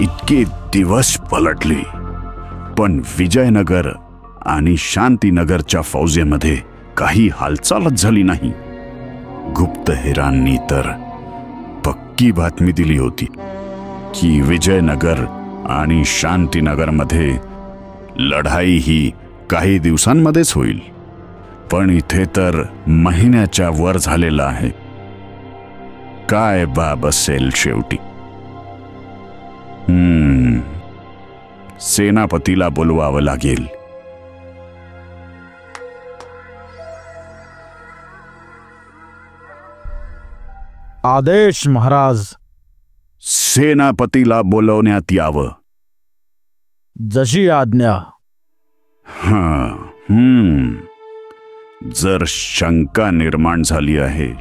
इतके दिवस पलटले, पण विजयनगर आणि शांतीनगरच्या फौजेमध्ये काही हालचालच झाली नाही. गुप्तहेरांनी तर पक्की बातमी दिली होती की विजयनगर आणि शांतीनगरमध्ये लढाई ही काही दिवसांमध्येच होईल. पण इथे तर महिन्याच्या वर झालेला आहे. काय बाब असेल शेवटी? सेनापतीला बोलवावं लागेल. आदेश महाराज. सेनापतीला बोलवण्यात यावं. जशी आज्ञा. जर शंका निर्माण झाली आहे,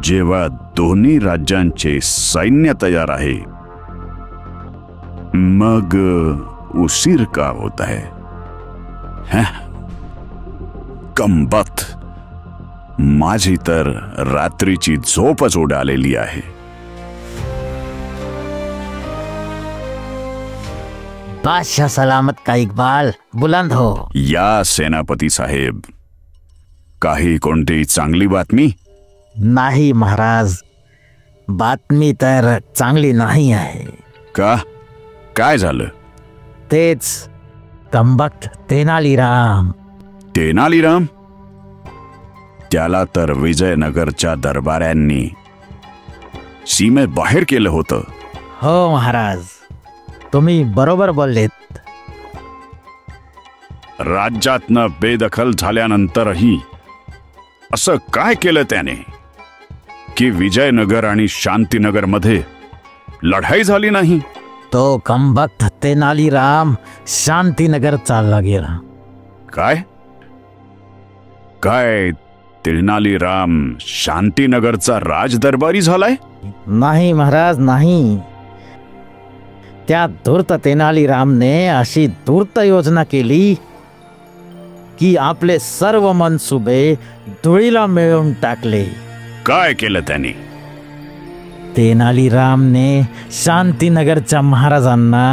जेव्हा दोन्ही राज्यांचे सैन्य तयार आहे, मग उशीर का होत आहे? कंबख्त, माझी तर रात्रीची झोपच उडालेली आहे. बादशाह सलामत का इकबाल, बुलंद हो. या सेनापती साहेब, काही कोणती चांगली बातमी? नाही महाराज, बातमी तर चांगली नाही आहे. का? काय झालं? तेच कंबख्त तेनालीराम. तेनालीराम? त्याला तर विजयनगरच्या दरबाऱ्यांनी सीमेत बाहेर केलं होतं. हो महाराज, तुम्ही बरोबर बोललेत. राज्यातनं बेदखल झाल्यानंतरही असं काय केलं त्याने की विजयनगर आणि शांतीनगरमध्ये लढाई झाली नाही? तो कंबख्त तेनालीराम शांतीनगर चालला गेला. काय काय तेनालीराम शांतीनगरचा राजदरबारी झालाय? नाही महाराज, नाही. त्या धूर्त तेनालीरामने अशी धूर्त योजना केली की आपले सर्व मनसुबे धुळीला मिळवून टाकले. काय केलं त्याने? तेनालीरामने शांतीनगरच्या महाराजांना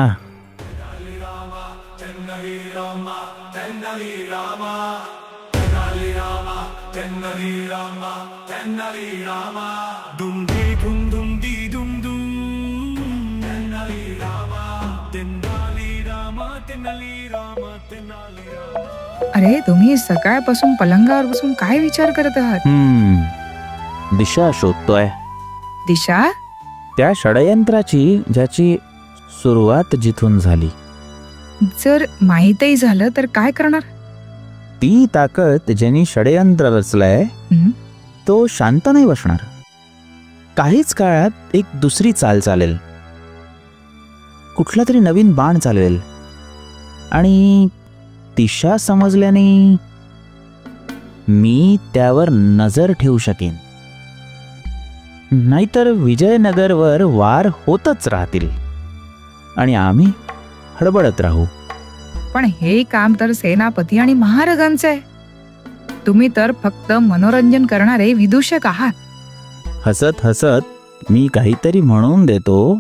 अरे, तुम्ही सकाळपासून पलंगावर बसून काय विचार करत आहात? दिशा शोधतोय. दिशा? त्या षडयंत्राची ज्याची सुरुवात जिथून झाली. जर माहीतही झालं तर काय करणार? ती ताकद ज्यांनी षडयंत्र रचलंय तो शांत नाही बसणार. काहीच काळात एक दुसरी चाल चालेल, कुठला तरी नवीन बाण चालेल, आणि दिशा समजल्याने मी त्यावर नजर ठेवू शकेन. नाहीतर विजयनगरवर वार होतच राहतील आणि आम्ही हडबडत राहू. पण हे काम तर सेनापती आणि महाराजांचे आहे. तुम्ही तर फक्त मनोरंजन करणारे विदूषक आहात. हसत हसत मी काहीतरी म्हणून देतो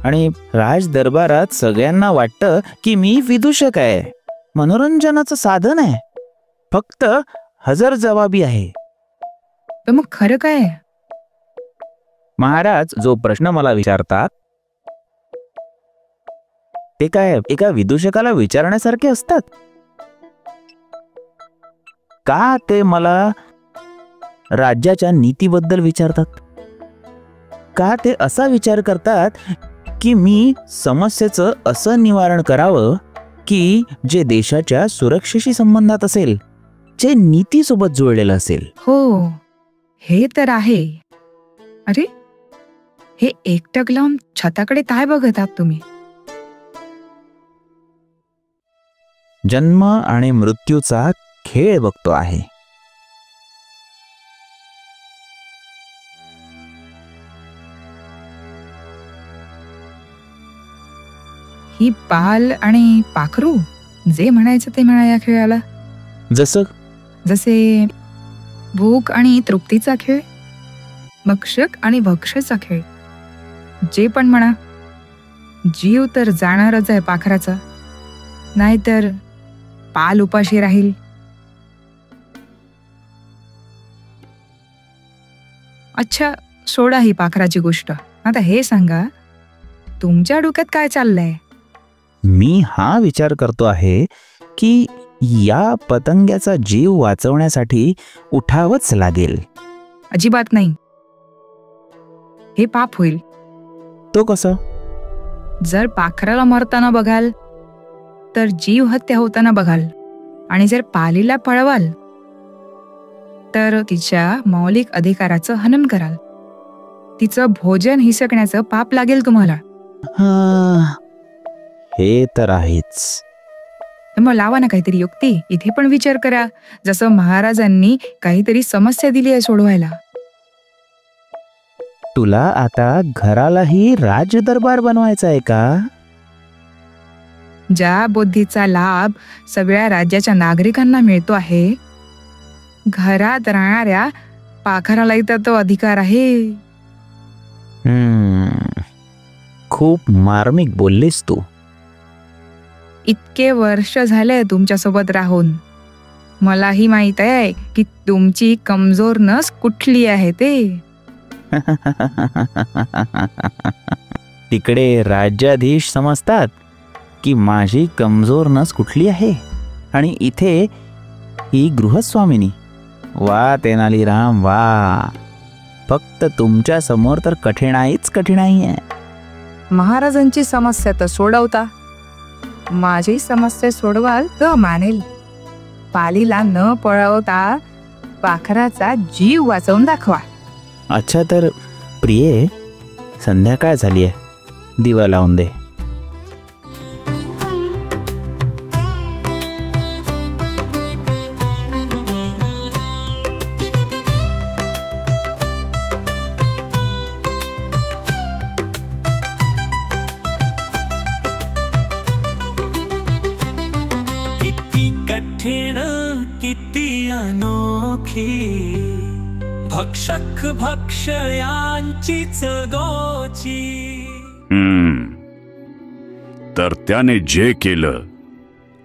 आणि राज दरबारात सगळ्यांना वाटतं की मी विदूषक आहे, मनोरंजनाचं साधन आहे, फक्त हजर जवाबी आहे. तर मग खरं काय आहे? महाराज जो प्रश्न मला विचारतात ते काय एका विदूषकाला विचारण्यासारखे असतात का? ते मला राज्याच्या नीतीबद्दल विचारतात का? ते असा विचार करतात की मी समस्येचं असं निवारण करावं की जे देशाच्या सुरक्षेशी संबंधात असेल, जे नीतीसोबत जुळलेलं असेल. हो, हे तर आहे. अरे, हे एकटक लावून छताकडे काय बघत आहात तुम्ही? जन्म आणि मृत्यूचा खेळ बघतो आहे. ही पाल आणि पाखरू जे म्हणायचं ते म्हणा या खेळाला. जसे भूक आणि तृप्तीचा खेळ, भक्षक आणि भक्षचा खेळ, जे पण म्हणा. जीव तर जाणारच आहे पाखराचा, नाहीतर पाल उपाशी राहील. अच्छा, सोडा ही पाखराची गोष्ट. आता हे सांगा, तुमच्या डोक्यात काय चाललंय? मी हा विचार करतो आहे की या पतंग्याचा जीव वाचवण्यासाठी उठावंच लागेल. अजिबात नाही. हे पाप होईल. तो कसं? जर पाखराला मरताना बघाल तर जीव हत्या होताना बघाल, आणि जर पालीला पळवाल तर तिच्या मौलिक अधिकाराचं हनन कराल. तिचं भोजन हिसकण्याचं पाप लागेल तुम्हाला. हे तर आहेच. मग लावा ना काहीतरी युक्ती. इथे पण विचार करा, जसं महाराजांनी काहीतरी समस्या दिली आहे सोडवायला. तुला आता घरालाही राजदरबार बनवायचा आहे का? ज्या बुद्धीचा लाभ सगळ्या राज्याच्या नागरिकांना मिळतो आहे, घरात राहणाऱ्या पाखरालाही तर तो अधिकार आहे. खूप मार्मिक बोललीस तू. इतके वर्ष झाले तुमच्यासोबत राहून मलाही माहित आहे की तुमची कमजोर नस कुठली आहे ते. तिकडे राज्याधीश समजतात की माझी कमजोर नस कुठली आहे, आणि इथे ही गृहस्वामिनी. वा तेनालीराम वा. फक्त तुमच्या समोर तर कठीणाईच कठीणाई आहे. महाराजांची समस्या तर सोडवता, माझी समस्या सोडवाल तर मानेल. पालीला न पळवता पाखराचा जीव वाचवून दाखवा. अच्छा, तर प्रिये, संध्याकाळ झाली आहे, दिवा लावून दे. किती अनोखी भक्षक भक्षयांचीच गोची. तर त्याने जे केलं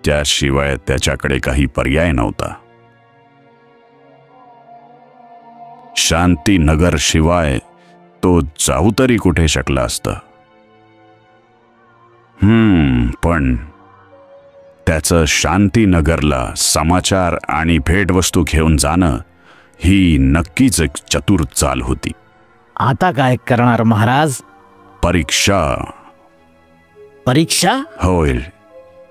त्याशिवाय त्याच्याकडे काही पर्याय नव्हता. शांतीनगर शिवाय तो जाऊ तरी कुठे शकला असता. पण त्याचं शांतीनगरला समाचार आणि भेटवस्तू घेऊन जाणं ही नक्कीच एक चतुर चाल होती. आता काय करणार महाराज? परीक्षा. परीक्षा? होय,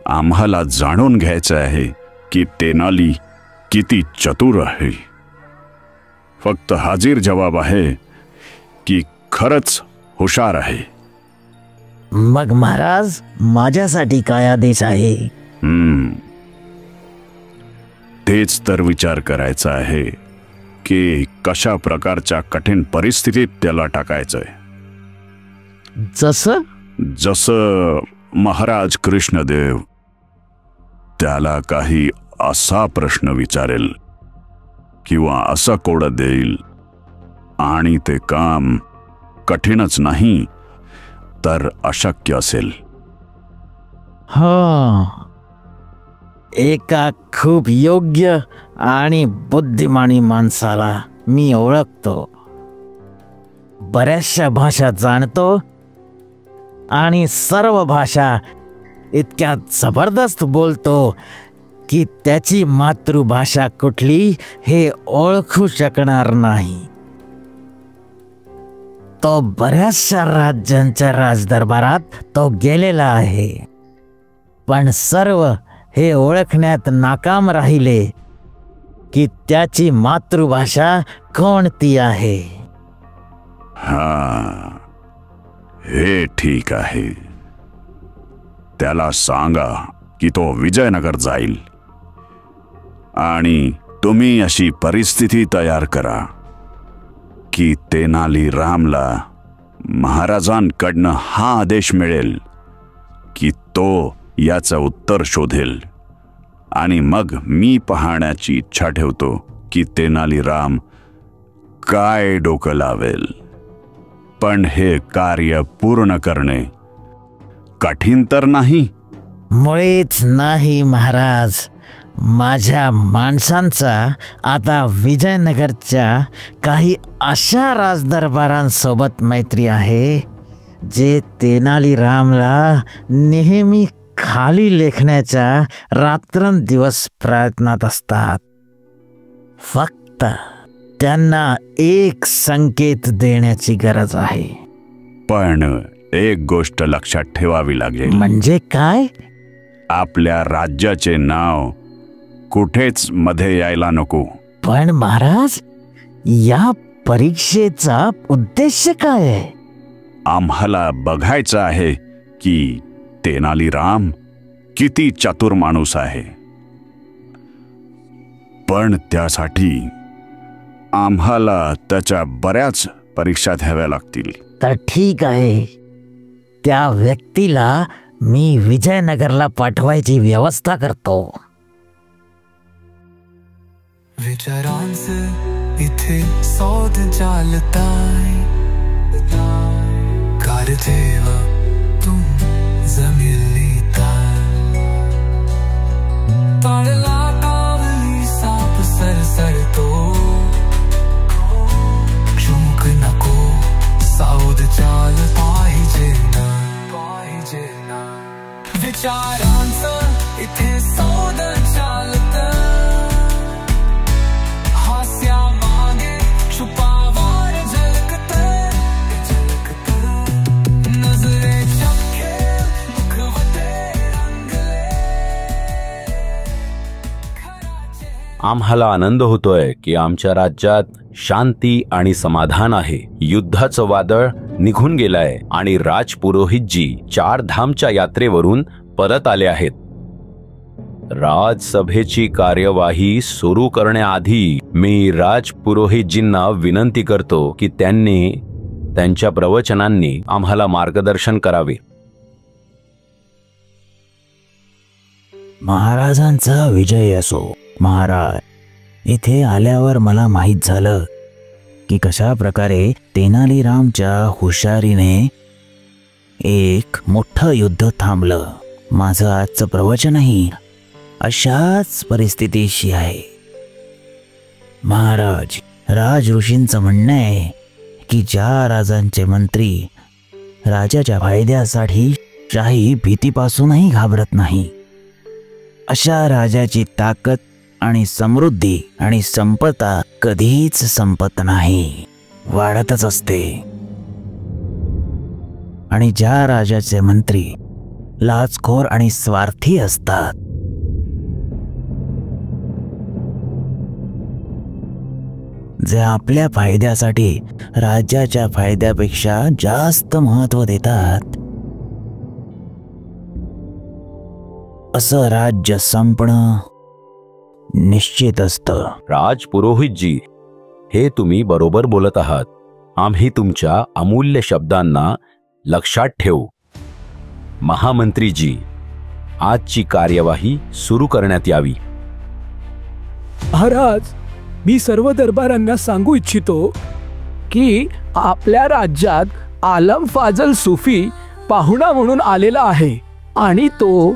आम्हाला जाणून घ्यायचं आहे की तेनाली किती चतुर आहे. फक्त हाजीर जवाब आहे की खरंच हुशार आहे. मग महाराज, माझ्यासाठी काय आदेश आहे? तेच तर विचार करायचा आहे की कशा प्रकारच्या कठीण परिस्थितीत त्याला टाकायचंय. जसं महाराज कृष्णदेव त्याला काही असा प्रश्न विचारेल किंवा असं कोड देईल आणि ते काम कठीणच नाही तर अशक्य असेल. एका खूप योग्य आणि बुद्धिमानी माणसाला मी ओळखतो. बऱ्याचशा भाषा जाणतो आणि सर्व भाषा इतक्या जबरदस्त बोलतो की त्याची मातृभाषा कुठली हे ओळखू शकणार नाही. तो बऱ्याचशा राज्यांच्या राजदरबारात तो गेलेला आहे, पण सर्व हे ओळखण्यात नाकाम राहिले की त्याची मातृभाषा कोणती आहे. हे ठीक आहे. त्याला सांगा की तो विजयनगर जाईल. आणि तुम्ही अशी परिस्थिती तयार करा की तेनाली रामला महाराजांकडनं हा आदेश मिळेल की तो याचं उत्तर शोधेल. आणि मग मी पाहण्याची इच्छा ठेवतो की तेनाली राम काय डोकं लावेल. पण हे कार्य पूर्ण करणे कठीण तर नाही? मुळीच नाही महाराज. माझ्या माणसांचा आता विजयनगरच्या काही अशा राजदरबारांसोबत मैत्री आहे जे तेनाली रामला नेहमी खाली लेखण्याच्या रात्रंदिवस प्रयत्नात असतात. फक्त त्यांना एक संकेत देण्याची गरज आहे. पण एक गोष्ट लक्षात ठेवावी लागेल. म्हणजे काय? आपल्या राज्याचे नाव कुठेच मध्ये यायला नको. पण महाराज, या परीक्षेचा उद्देश काय आहे? आम्हाला बघायचं आहे की तेनाली राम किती चतुर माणूस आहे. पण त्यासाठी आम्हाला त्याच्या बऱ्याच परीक्षा घ्याव्या लागतील. तर ठीक आहे, त्या व्यक्तीला मी विजयनगरला पाठवायची व्यवस्था करतो. विचारांचं इथे सौद चालताय, कारथेव तू जमिली ताडला कावली साप सरसरतो, चूक नको सौद चाल पाहिजे ना, पाहिजे ना. विचारांचं इथे सौद चालत, आम्हाला आनंद होतोय की आमच्या राज्यात शांती आणि समाधान आहे. युद्धाचं वादळ निघून गेलंय आणि राजपुरोहितजी 4 धामच्या यात्रेवरून परत आले आहेत. राजसभेची कार्यवाही सुरू करण्याआधी मी राजपुरोहितजींना विनंती करतो की त्यांनी त्यांच्या प्रवचनांनी आम्हाला मार्गदर्शन करावे. महाराजांचा विजय असो. महाराज, इथे आल्यावर मला माहीत झालं की कशा प्रकारे तेनाली रामच्या हुशारीने एक मोठं युद्ध थांबलं. माझं आजचं प्रवचनही अशाच परिस्थितीशी आहे. महाराज, राज ऋषींचं म्हणणं आहे की ज्या राजांचे मंत्री राजाच्या फायद्यासाठी शाही भीतीपासूनही घाबरत नाही, अशा राजाची ताकद आणि समृद्धी आणि संपदा कधीच संपत नाही, वाढतच असते. आणि ज्या राजाचे मंत्री लाचखोर आणि स्वार्थी असतात, जे आपल्या फायद्यासाठी राज्याच्या फायद्यापेक्षा जास्त महत्त्व देतात, असं राज्य संपणं निश्चित असतं. राजपुरोहितजी, हे तुम्ही बरोबर बोलत आहात. आम्ही तुमच्या अमूल्य शब्दांना लक्षात ठेवू. महामंत्रीजी, आजची कार्यवाही सुरू करण्यात यावी. महाराज, मी सर्व दरबारांना सांगू इच्छितो की आपल्या राज्यात आलम फाजल सुफी पाहुणा म्हणून आलेला आहे आणि तो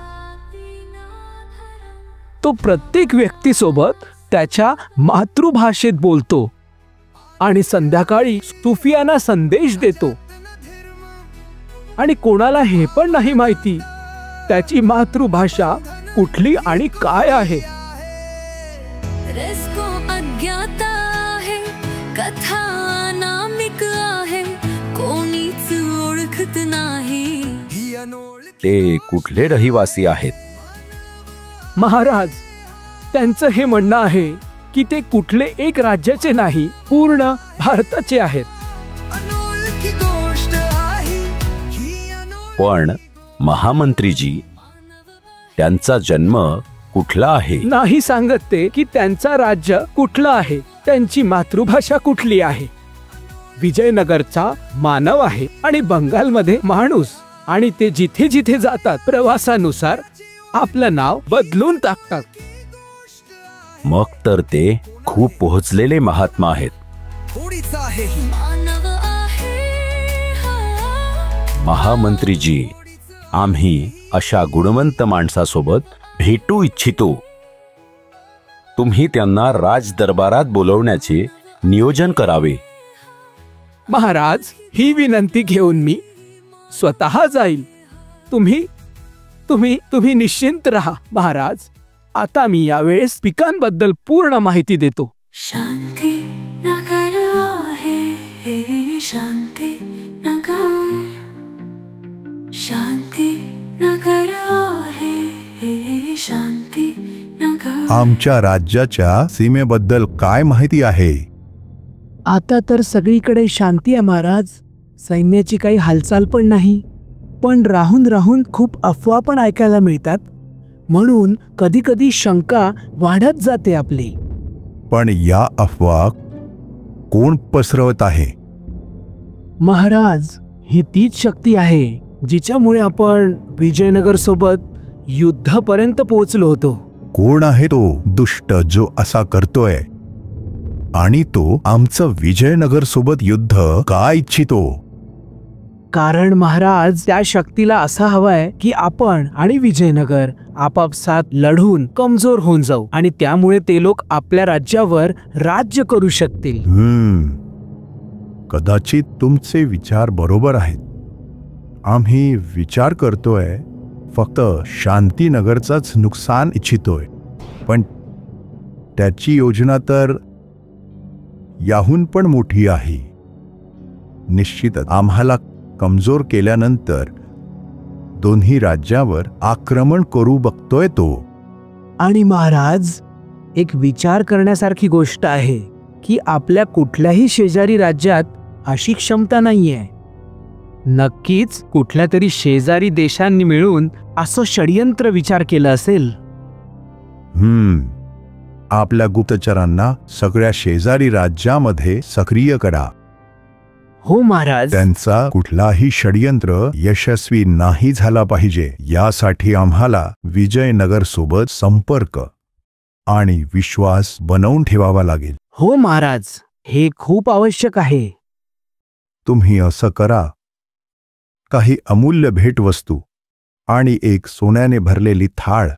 प्रत्येक व्यक्तीसोबत त्याच्या मातृभाषेत बोलतो आणि संध्याकाळी सुफियांना संदेश देतो. आणि कोणाला हे पण नाही माहिती त्याची मातृभाषा कुठली आणि काय आहे. अज्ञात आहे, कथा अनामिक आहे, कोणीच ओळखत नाही. ते कुठले रहिवासी आहेत? महाराज, त्यांचं हे म्हणणं आहे की ते कुठले एक राज्याचे नाही, पूर्ण भारताचे आहेत. पण महामंत्रीजी, त्यांचा जन्म कुठला आहे? नाही सांगत ते की त्यांचा राज्य कुठलं आहे, त्यांची मातृभाषा कुठली आहे. विजयनगरचा मानव आहे आणि बंगालमध्ये माणूस, आणि ते जिथे जिथे जातात प्रवासानुसार आपलं नाव बदलून टाकतात. मग तर ते खूप पोहोचलेले महात्मा आहेत. मानव आहे हा. महामंत्रीजी, आम्ही अशा गुणवंत माणसासोबत भेटू इच्छितो. तुम्ही त्यांना राज दरबारात बोलवण्याचे नियोजन करावे. महाराज, ही विनंती घेऊन मी स्वतः जाईल. तुम्ही तुम्ही तुम्ही निश्चिंत राहा महाराज. आता मी यावेळेस पिकांबद्दल पूर्ण माहिती देतो. शांती नगर आहे हे शांती नगर. शांती नगर आहे हे शांती नगर. आमच्या राज्याच्या सीमेबद्दल काय माहिती आहे? आता तर सगळीकडे शांती आहे महाराज. सैन्याची काही हालचाल पण नाही, पण राहून राहून खूप अफवा पण ऐकायला मिळतात. म्हणून कधी कधी शंका वाढत जाते आपली. पण या अफवा कोण पसरवत आहे? महाराज, ही तीच शक्ती आहे जिच्यामुळे आपण विजयनगर सोबत युद्धापर्यंत पोहोचलो होतो. कोण आहे तो दुष्ट जो असा करतोय? आणि तो आमचं विजयनगर सोबत युद्ध का इच्छितो? कारण महाराज, त्या शक्तीला असा हवाय की आपण आणि विजयनगर आपापसात लढून कमजोर होऊन जाऊ, आणि त्यामुळे ते लोक आपल्या राज्यावर राज्य करू शकतील. कदाचित तुमचे विचार बरोबर आहेत. आम्ही विचार करतोय फक्त शांतीनगरचाच नुकसान इच्छितोय, पण त्याची योजना तर याहून पण मोठी आहे. निश्चितच आम्हाला कमजोर केल्यानंतर दोन्ही राज्यावर आक्रमण करू बघतोय तो. आणि महाराज, एक विचार करण्यासारखी गोष्ट आहे की आपल्या कुठल्याही शेजारी राज्यात अशी क्षमता नाहीये. नक्कीच कुठल्या तरी शेजारी देशांनी मिळून असं षडयंत्र विचार केलं असेल. आपल्या गुप्तचरांना सगळ्या शेजारी राज्यामध्ये सक्रिय करा. हो महाराज. त्यांचा कुठलाही षडयंत्र यशस्वी नाही झाला पाहिजे. यासाठी आम्हाला विजयनगर सोबत संपर्क आणि विश्वास बनवून ठेवावा लागेल. हो महाराज, हे खूप आवश्यक आहे. तुम्ही असं करा. काही अमूल्य भेटवस्तू आणि एक सोन्याने भरलेली थाळ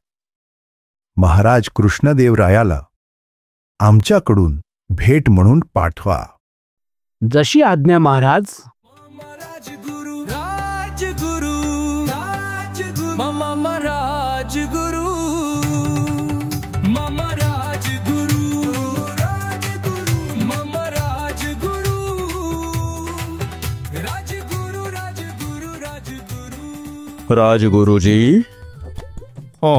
महाराज कृष्णदेवरायाला आमच्याकडून भेट म्हणून पाठवा. जशी आज्ञा महाराज. राजगुरु राजगुरु राजगुरु मामा राजगुरु मामा राजगुरु राजगुरु मामा राजगुरु राजगुरु राजगुरु राजगुरु. राजगुरुजी. हो.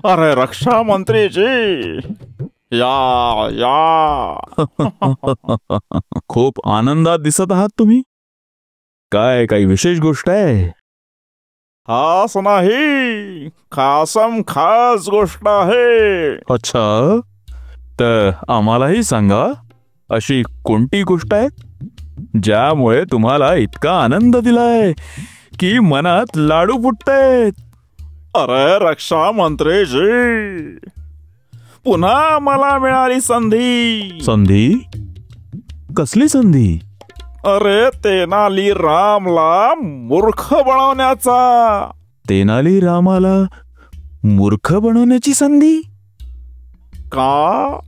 अरे रक्षा मंत्रीजी, या या. खूप आनंदात दिसत आहात तुम्ही. काय काही विशेष गोष्ट आहे? खास नाही, खासम खास गोष्ट आहे. अच्छा, तर आम्हालाही सांगा, अशी कोणती गोष्ट आहे ज्यामुळे तुम्हाला इतका आनंद दिलाय की मनात लाडू फुटतायत? अरे रक्षा मंत्रीजी, पुन्हा मला मिळाली संधी. संधी? कसली संधी? अरे तेनाली रामला मूर्ख बनवण्याचा. तेनाली रामाला मूर्ख बनवण्याची संधी? का?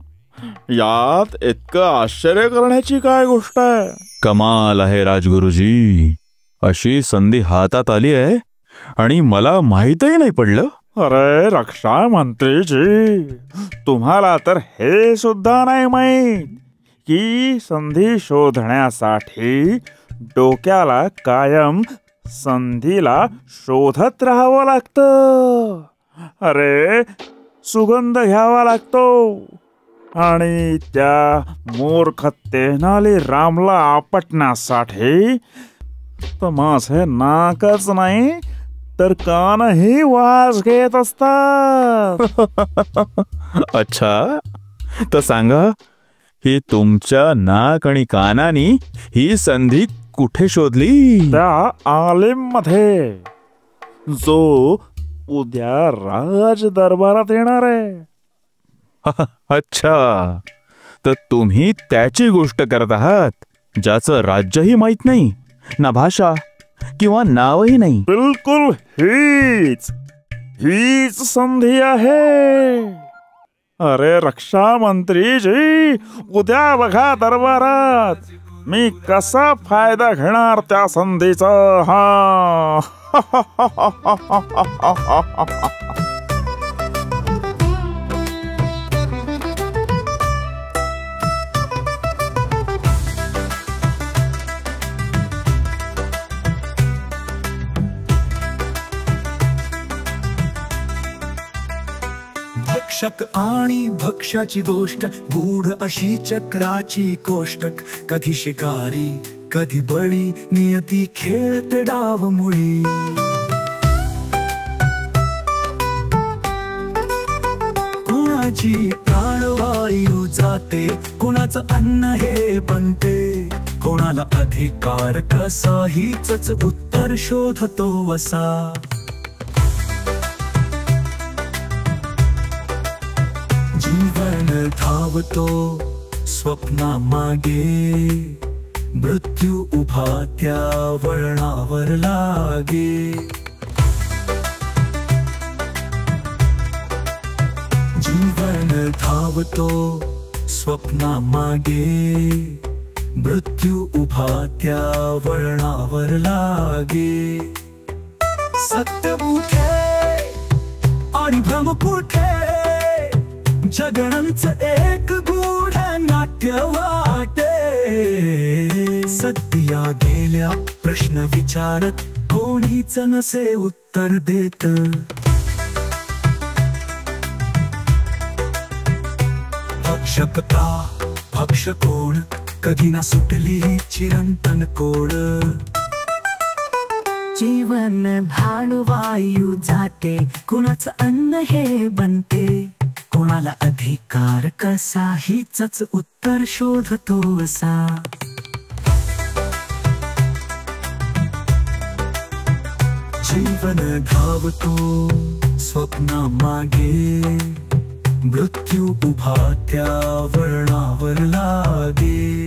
यात इतकं आश्चर्य करण्याची काय गोष्ट आहे? कमाल आहे राजगुरुजी. अशी संधी हातात आली आहे आणि मला माहीतही नाही पडलं. अरे रक्षा मंत्रीजी, तुम्हाला तर हे सुद्धा नाही माहीत की संधी शोधण्यासाठी डोक्याला कायम संधीला शोधत राहावं लागतं. अरे सुगंध घ्यावा लागतो आणि त्या मूर्ख तेनाली रामला आपटण्यासाठी तर माझे नाकच नाही तर कानही वास घेत असतात. अच्छा, तर सांगा, ही तुमच्या नाक आणि कानानी ही संधी कुठे शोधली? त्या आलिम मध्ये, जो उद्या राज दरबारात येणार आहे. अच्छा, तर तुम्ही त्याची गोष्ट करत आहात, ज्याचं राज्यही माहित नाही, ना भाषा किंवा नावही नाही. बिलकुल हीच संधी आहे. अरे रक्षा मंत्रीजी, उद्या बघा दरबारात मी कसा फायदा घेणार त्या संधीचा. हा भक्षक आणि भक्ष्याची गोष्ट, गूढ अशी चक्राची कोष्टक. कधी शिकारी कधी बळी, नियती खेळते डाव मुळी. कुणाची प्राणवायू जाते, कुणाचं अन्न हे बनते. कोणाला अधिकार कसा, हीच उत्तर शोधतो वसा. जीवन धावतो स्वप्ना मागे, मृत्यू उभा त्या वळणावर लागे. जीवन धावतो स्वप्ना मागे, मृत्यू उभा त्या वळणावर लागे. सत्य कुठे आणि भ्रम कुठे, जगणंच एक गूढ नाट्य वाटे. सत्या गेल्या प्रश्न विचारत, कोणीच नसे उत्तर देत. भक्षक का भक्ष कोण, कधी ना सुटली चिरंतन कोड. जीवन भाणवायू जाते, कुणाचं अन्न हे बनते. कोणाला अधिकार कसा, हीच उत्तर शोधतो असा. जीवन धावतो स्वप्ना मागे, मृत्यू उभा त्या वळणावर लागे.